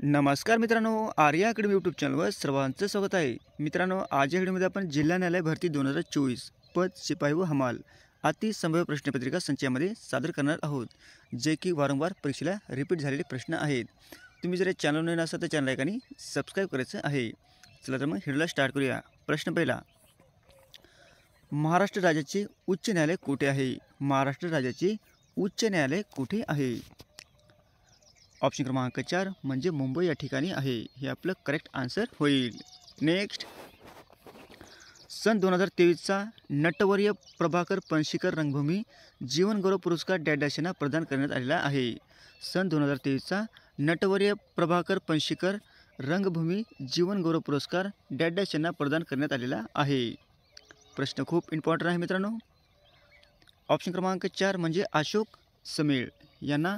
नमस्कार मित्रांनो, Arya academy YouTube चॅनलवर सर्वांचं स्वागत आहे. मित्रांनो, आज या व्हिडिओमध्ये आपण जिल्हा न्यायालय भरती 2024 पद शिपाई व हमाल अतिसंभाव्य प्रश्नपत्रिका संचयामध्ये सादर करणार आहोत, जे की वारंवार परीक्षेला रिपीट झालेले प्रश्न आहेत. तुम्ही जर चॅनल नवीन असाल तर चॅनल ऐकानी सबस्क्राईब करायचं आहे. चला तर मग व्हिडिओला स्टार्ट करूया. प्रश्न पहिला, महाराष्ट्र राज्याचे उच्च न्यायालय कुठे आहे? महाराष्ट्र राज्याचे उच्च न्यायालय कुठे आहे? ऑप्शन क्रमांक 4 म्हणजे मुंबई या ठिकाणी आहे. हे आपलं करेक्ट आन्सर होईल. नेक्स्ट, सन 2023चा नटवर्य प्रभाकर पणशीकर रंगभूमी जीवन गौरव पुरस्कार डॅश यांना प्रदान करण्यात आलेला आहे. सन 2023चा नटवर्य प्रभाकर पणशीकर रंगभूमी जीवन गौरव पुरस्कार डॅश यांना प्रदान करण्यात आलेला आहे. प्रश्न खूप इम्पॉर्टंट आहे मित्रांनो. ऑप्शन क्रमांक 4 म्हणजे अशोक समेळ यांना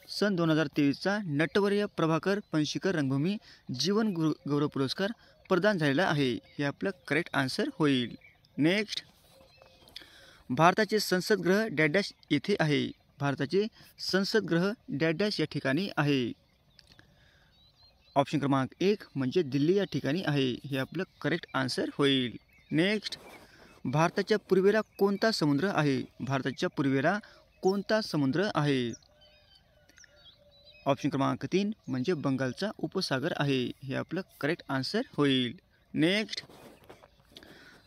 सन 2023चा नटवर्य प्रभाकर पणशीकर रंगभूमी जीवन गौरव पुरस्कार प्रदान झालेला आहे. हे आपलं करेक्ट आन्सर होईल. नेक्स्ट, भारताचे संसदगृह डॅश येथे आहे. भारताचे संसदगृह डॅश या ठिकाणी आहे. ऑप्शन क्रमांक 1 म्हणजे दिल्ली या ठिकाणी आहे. हे आपलं करेक्ट आन्सर होईल. नेक्स्ट, भारताच्या पूर्वेला कोणता समुद्र आहे? भारताच्या पूर्वेला कोणता समुद्र आहे? ऑप्शन क्रमांक 3 म्हणजे बंगालचा उपसागर आहे. हे आपलं करेक्ट आन्सर होईल. नेक्स्ट,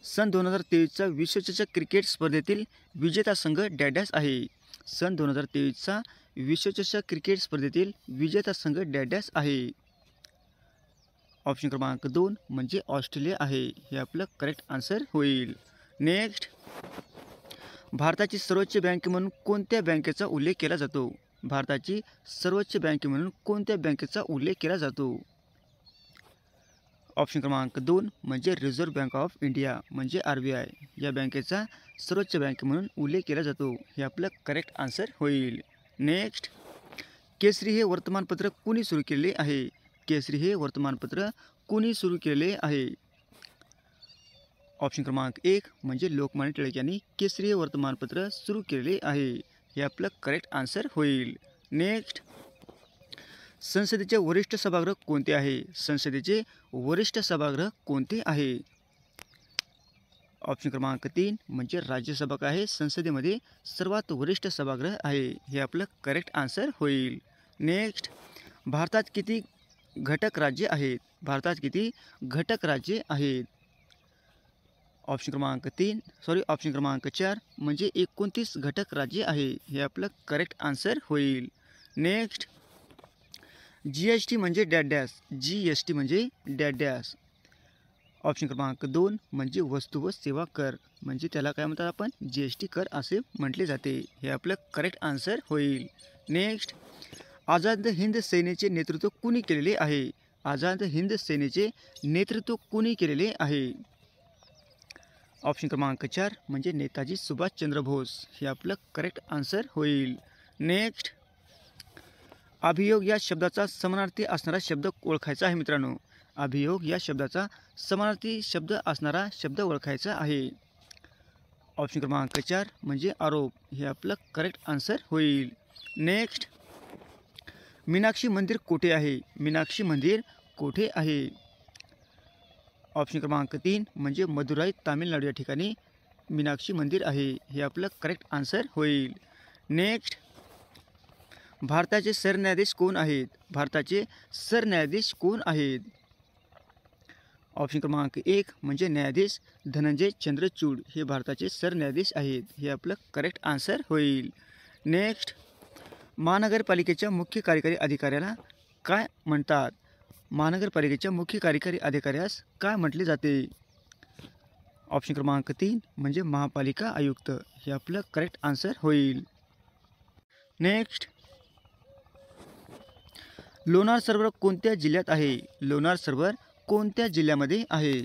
सन 2023चा विश्वचषक क्रिकेट स्पर्धेतील विजेता संघ डॅश आहे. सन 2023चा विश्वचषक क्रिकेट स्पर्धेतील विजेता संघ डॅश आहे. ऑप्शन क्रमांक 2 म्हणजे ऑस्ट्रेलिया आहे. हे आपलं करेक्ट आन्सर होईल. नेक्स्ट, भारताची सर्वोच्च बँक म्हणून कोणत्या बँकेचा उल्लेख केला जातो? भारताची सर्वोच्च बँक म्हणून कोणत्या बँकेचा उल्लेख केला जातो? ऑप्शन क्रमांक 2 म्हणजे रिझर्व्ह बँक ऑफ इंडिया म्हणजे RBI या बँकेचा सर्वोच्च बँक म्हणून उल्लेख केला जातो. हे आपलं करेक्ट आन्सर होईल. नेक्स्ट, केसरी हे वर्तमानपत्र कुणी सुरू केले आहे? केसरी हे वर्तमानपत्र कुणी सुरू केले आहे? ऑप्शन क्रमांक 1 म्हणजे लोकमान्य टिळक यांनी केसरी हे वर्तमानपत्र सुरू केले आहे. हे आपलं करेक्ट आन्सर होईल. नेक्स्ट, संसदेचे वरिष्ठ सभागृह कोणते आहे? संसदेचे वरिष्ठ सभागृह कोणते आहे? ऑप्शन क्रमांक 3 म्हणजे राज्यसभा आहे संसदेमध्ये सर्वात वरिष्ठ सभागृह आहे. हे आपलं करेक्ट आन्सर होईल. नेक्स्ट, भारतात किती घटक राज्ये आहेत? भारतात किती घटक राज्ये आहेत? ऑप्शन क्रमांक 4 म्हणजे 29 घटक राज्ये आहे. हे आपलं करेक्ट आन्सर होईल. नेक्स्ट, GST म्हणजे डॅश. GST म्हणजे डॅश. ऑप्शन क्रमांक 2 म्हणजे वस्तू व सेवा कर म्हणजे त्याला काय म्हणतात आपण GST कर असे म्हटले जाते. हे आपलं करेक्ट आन्सर होईल. नेक्स्ट, आझाद हिंद सेनेचे नेतृत्व कुणी केलेले आहे? आझाद हिंद सेनेचे नेतृत्व कुणी केलेले आहे? ऑप्शन क्रमांक 4 म्हणजे नेताजी सुभाषचंद्र बोस. हे आपलं करेक्ट आन्सर होईल. नेक्स्ट, अभियोग या शब्दाचा समानार्थी असणारा शब्द ओळखायचा आहे मित्रांनो. अभियोग या शब्दाचा समानार्थी शब्द असणारा शब्द ओळखायचा आहे. ऑप्शन क्रमांक 4 म्हणजे आरोप. हे आपलं करेक्ट आन्सर होईल. नेक्स्ट, मीनाक्षी मंदिर कोठे आहे? मीनाक्षी मंदिर कोठे आहे? ऑप्शन क्रमांक 3 म्हणजे मदुराई तामिळनाडू या ठिकाणी मीनाक्षी मंदिर आहे. हे आपलं करेक्ट आन्सर होईल. नेक्स्ट, भारताचे सरन्यायाधीश कोण आहेत? भारताचे सरन्यायाधीश कोण आहेत? ऑप्शन क्रमांक 1 म्हणजे न्यायाधीश धनंजय चंद्रचूड हे भारताचे सरन्यायाधीश आहेत. हे आपलं करेक्ट आन्सर होईल. नेक्स्ट, महानगरपालिकेच्या मुख्य कार्यकारी अधिकाऱ्याला काय म्हणतात? महानगरपालिकेच्या मुख्य कार्यकारी अधिकाऱ्यास काय म्हटले जाते? ऑप्शन क्रमांक 3 म्हणजे महापालिका आयुक्त. हे आपलं करेक्ट आन्सर होईल. नेक्स्ट, लोणार सरोवर कोणत्या जिल्ह्यात आहे? लोणार सरोवर कोणत्या जिल्ह्यामध्ये आहे?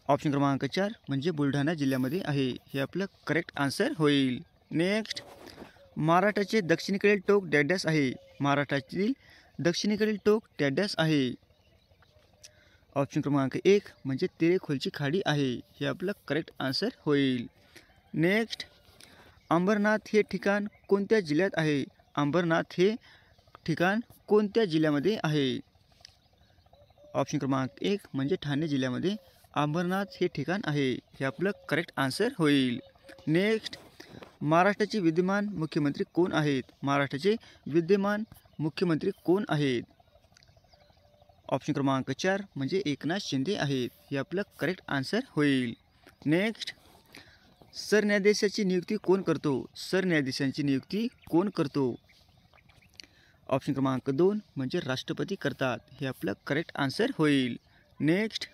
ऑप्शन क्रमांक 4 म्हणजे बुलढाणा जिल्ह्यामध्ये आहे. हे आपलं करेक्ट आन्सर होईल. नेक्स्ट, महाराष्ट्राचे दक्षिणेकडील टोक डॅश आहे. महाराष्ट्रातील दक्षिणेकडील टोक डॅश आहे. ऑप्शन क्रमांक 1 म्हणजे तेरेखोलची खाडी आहे. हे आपलं करेक्ट आन्सर होईल. नेक्स्ट, अंबरनाथ हे ठिकाण कोणत्या जिल्ह्यात आहे? अंबरनाथ हे ठिकाण कोणत्या जिल्ह्यामध्ये आहे? ऑप्शन क्रमांक 1 म्हणजे ठाणे जिल्ह्यामध्ये अंबरनाथ हे ठिकाण आहे. हे आपलं करेक्ट आन्सर होईल. नेक्स्ट, महाराष्ट्राचे विद्यमान मुख्यमंत्री कोण आहेत? महाराष्ट्राचे विद्यमान मुख्यमंत्री कोण आहेत? ऑप्शन क्रमांक 4 म्हणजे एकनाथ शिंदे आहेत. हे आपलं करेक्ट आन्सर होईल. नेक्स्ट, सरन्यायाधीशाची नियुक्ती कोण करतो? सरन्यायाधीशांची नियुक्ती कोण करतो? ऑप्शन क्रमांक 2 म्हणजे राष्ट्रपती करतात. हे आपलं करेक्ट आन्सर होईल. नेक्स्ट,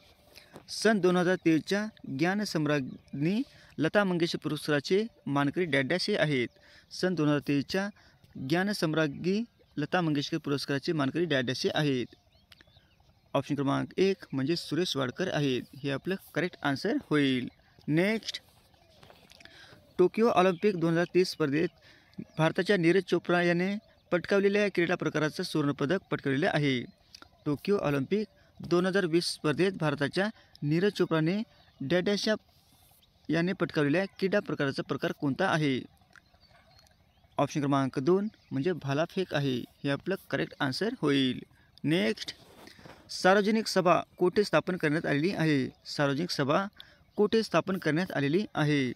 सन 2023च्या ज्ञानसम्राज्ञी लता मंगेशकर पुरस्काराचे मानकरी डॅश हे आहेत. सन 2023च्या ज्ञानसम्राज्ञी लता मंगेशकर पुरस्काराचे मानकरी डॅश हे आहेत. ऑप्शन क्रमांक 1 म्हणजे सुरेश वाडकर आहेत. हे आपलं करेक्ट आन्सर होईल. नेक्स्ट, टोकियो ऑलिम्पिक 2030 स्पर्धेत भारताच्या नीरज चोप्रा याने पटकावलेल्या क्रीडा प्रकाराचं सुवर्णपदक पटकावलेले आहे. टोकियो ऑलिम्पिक 2020 स्पर्धेत भारताच्या नीरज चोप्राने डॅश याने पटकावलेल्या क्रीडा प्रकाराचा प्रकार कोणता आहे? ऑप्शन क्रमांक 2 म्हणजे भालाफेक आहे. हे आपलं करेक्ट आन्सर होईल. नेक्स्ट, सार्वजनिक सभा कोठे स्थापन करण्यात आलेली आहे? सार्वजनिक सभा कोठे स्थापन करण्यात आलेली आहे?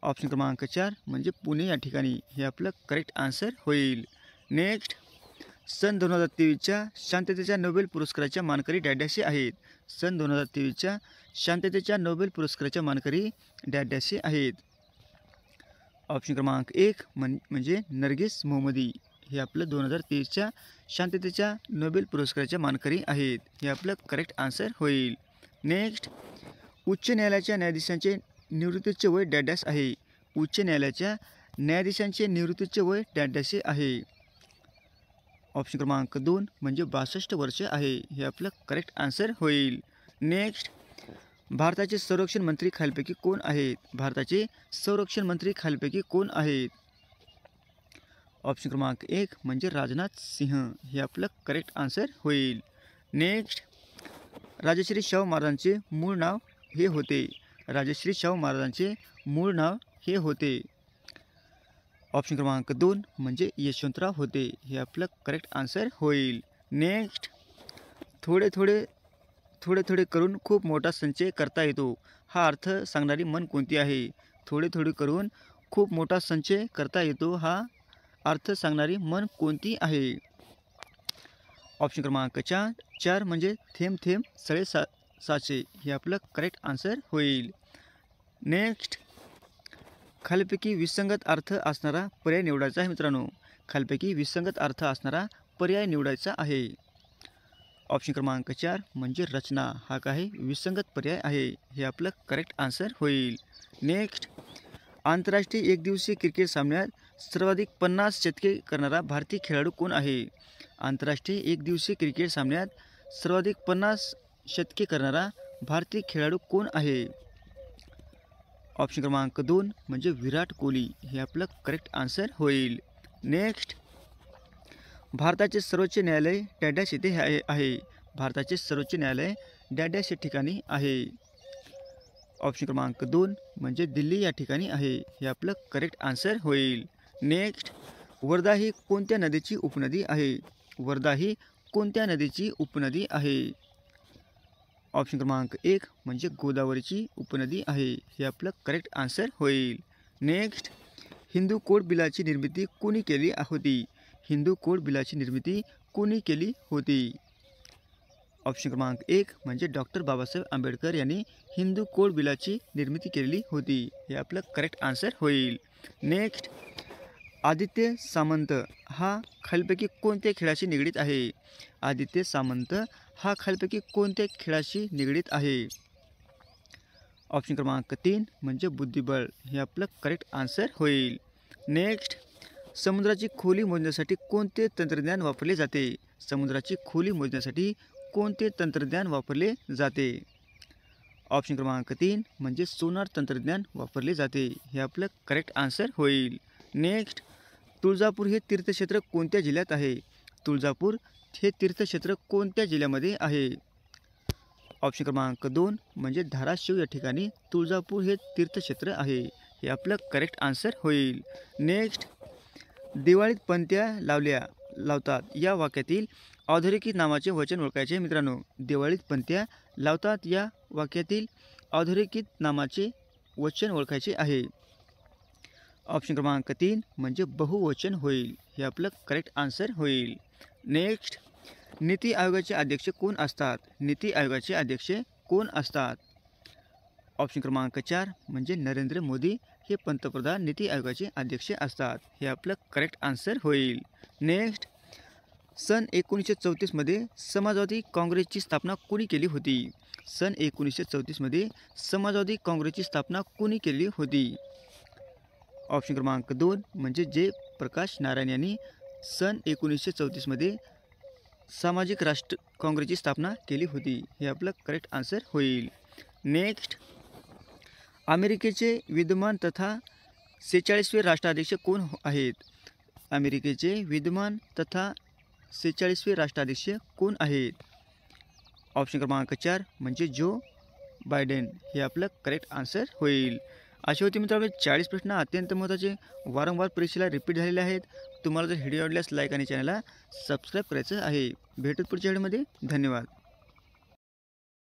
ऑप्शन क्रमांक 4 म्हणजे पुणे या ठिकाणी. हे आपलं करेक्ट आन्सर होईल. नेक्स्ट, सन 2023च्या शांततेच्या नोबेल पुरस्काराच्या मानकरी डॅश आहेत. सन 2023च्या शांततेच्या नोबेल पुरस्काराच्या मानकरी डॅश आहेत. ऑप्शन क्रमांक 1 म्हणजे नर्गिस मोहम्मदी. हे आपलं 2023च्या शांततेच्या नोबेल पुरस्काराच्या मानकरी आहेत. हे आपलं करेक्ट आन्सर होईल. नेक्स्ट, उच्च न्यायालयाच्या न्यायाधीशांचे निवृत्तीचे वय डॅश आहे. उच्च न्यायालयाच्या न्यायाधीशांचे निवृत्तीचे वय डॅश आहे. ऑप्शन क्रमांक 2 म्हणजे 62 वर्ष आहे. हे आपलं करेक्ट आन्सर होईल. नेक्स्ट, भारताचे संरक्षण मंत्री खालीलपैकी कोण आहेत? भारताचे संरक्षण मंत्री खालीलपैकी कोण आहेत? ऑप्शन क्रमांक 1 म्हणजे राजनाथ सिंह. हे आपलं करेक्ट आन्सर होईल. नेक्स्ट, राजश्री शाहू महाराजांचे मूळ नाव हे होते. राजश्री शाहू महाराजांचे मूळ नाव हे होते. ऑप्शन क्रमांक 2 म्हणजे यशवंतराव होते. हे आपलं करेक्ट आन्सर होईल. नेक्स्ट, थोडे थोडे करून खूप मोठा संचय करता येतो. हा अर्थ सांगणारी म्हण कोणती आहे? थोडे थोडे करून खूप मोठा संचय करता येतो. हा अर्थ सांगणारी म्हण कोणती आहे? ऑप्शन क्रमांक 4 म्हणजे थेंब थेंब सळे साचे. हे आपलं करेक्ट आन्सर होईल. नेक्स्ट, खालीलपैकी विसंगत अर्थ असणारा पर्याय निवडायचा आहे मित्रांनो. खालीलपैकी विसंगत अर्थ असणारा पर्याय निवडायचा आहे. ऑप्शन क्रमांक 4 म्हणजे रचना. हा काही विसंगत पर्याय आहे. हे आपलं करेक्ट आन्सर होईल. नेक्स्ट, आंतरराष्ट्रीय एकदिवसीय क्रिकेट सामन्यात सर्वाधिक 50 शतके करणारा भारतीय खेळाडू कोण आहे? आंतरराष्ट्रीय एकदिवसीय क्रिकेट सामन्यात सर्वाधिक 50 शतके करणारा भारतीय खेळाडू कोण आहे? ऑप्शन क्रमांक 2 म्हणजे विराट कोहली. हे आपलं करेक्ट आन्सर होईल. नेक्स्ट, भारताचे सर्वोच्च न्यायालय डॅश येथे आहे. भारताचे सर्वोच्च न्यायालय डॅश या ठिकाणी आहे. ऑप्शन क्रमांक 2 म्हणजे दिल्ली या ठिकाणी आहे. हे आपलं करेक्ट आन्सर होईल. नेक्स्ट, वर्धा ही कोणत्या नदीची उपनदी आहे? वर्धा ही कोणत्या नदीची उपनदी आहे? ऑप्शन क्रमांक 1 म्हणजे गोदावरीची उपनदी आहे. हे आपलं करेक्ट आन्सर होईल. नेक्स्ट, हिंदू कोड बिलाची निर्मिती कोणी केली होती? हिंदू कोड बिलाची निर्मिती कोणी केली होती? ऑप्शन क्रमांक 1 म्हणजे डॉक्टर बाबासाहेब आंबेडकर यांनी हिंदू कोड बिलाची निर्मिती केलेली होती. हे आपलं करेक्ट आन्सर होईल. नेक्स्ट, आदित्य सामंत हा खालीलपैकी कोणत्या खेळाशी निगडीत आहे? आदित्य सामंत हा खालीलपैकी कोणत्या खेळाशी निगडीत आहे? ऑप्शन क्रमांक 3 म्हणजे बुद्धिबळ. हे आपलं करेक्ट आन्सर होईल. नेक्स्ट, समुद्राची खोली मोजण्यासाठी कोणते तंत्रज्ञान वापरले जाते? समुद्राची खोली मोजण्यासाठी कोणते तंत्रज्ञान वापरले जाते? ऑप्शन क्रमांक 3 म्हणजे सोनार तंत्रज्ञान वापरले जाते. हे आपलं करेक्ट आन्सर होईल. नेक्स्ट, तुळजापूर हे तीर्थक्षेत्र कोणत्या जिल्ह्यात आहे? तुळजापूर हे तीर्थक्षेत्र कोणत्या जिल्ह्यामध्ये आहे? ऑप्शन क्रमांक 2 म्हणजे धाराशिव या ठिकाणी तुळजापूर हे तीर्थक्षेत्र आहे. हे आपलं करेक्ट आन्सर होईल. नेक्स्ट, दिवाळीत पंत्या लावतात या वाक्यातील अधोरेखित नामाचे वचन ओळखायचे मित्रांनो. दिवाळीत पणत्या लावतात या वाक्यातील अधोरेखित नामाचे वचन ओळखायचे आहे. ऑप्शन क्रमांक 3 म्हणजे बहुवचन होईल. हे आपलं करेक्ट आन्सर होईल. नेक्स्ट, नीती आयोगाचे अध्यक्ष कोण असतात? नीती आयोगाचे अध्यक्ष कोण असतात? ऑप्शन क्रमांक 4 म्हणजे नरेंद्र मोदी हे पंतप्रधान नीती आयोगाचे अध्यक्ष असतात. हे आपलं करेक्ट आन्सर होईल. नेक्स्ट, सन 1934 मध्ये समाजवादी काँग्रेसची स्थापना कोणी केली होती? सन 1934 मध्ये समाजवादी काँग्रेसची स्थापना कोणी केली होती? ऑप्शन क्रमांक 2 म्हणजे जयप्रकाश नारायण यांनी सन 1934 मध्ये सामाजिक राष्ट्र काँग्रेसची स्थापना केली होती. हे आपलं करेक्ट आन्सर होईल. नेक्स्ट, अमेरिकेचे विद्यमान तथा 46वे राष्ट्राध्यक्ष कोण आहेत? अमेरिकेचे विद्यमान तथा 46वे राष्ट्राध्यक्ष कोण आहेत? ऑप्शन क्रमांक 4 म्हणजे जो बायडेन. हे आपलं करेक्ट आन्सर होईल. असे होते मित्रांनो 40 प्रश्न अत्यंत महत्त्वाचे, वारंवार परीक्षेला रिपीट झालेले आहेत. तुम्हाला जर व्हिडिओ आवडल्यास लाईक आणि चॅनलला सबस्क्राईब करायचं आहे. भेटूत पुढच्या व्हिडिओमध्ये. धन्यवाद.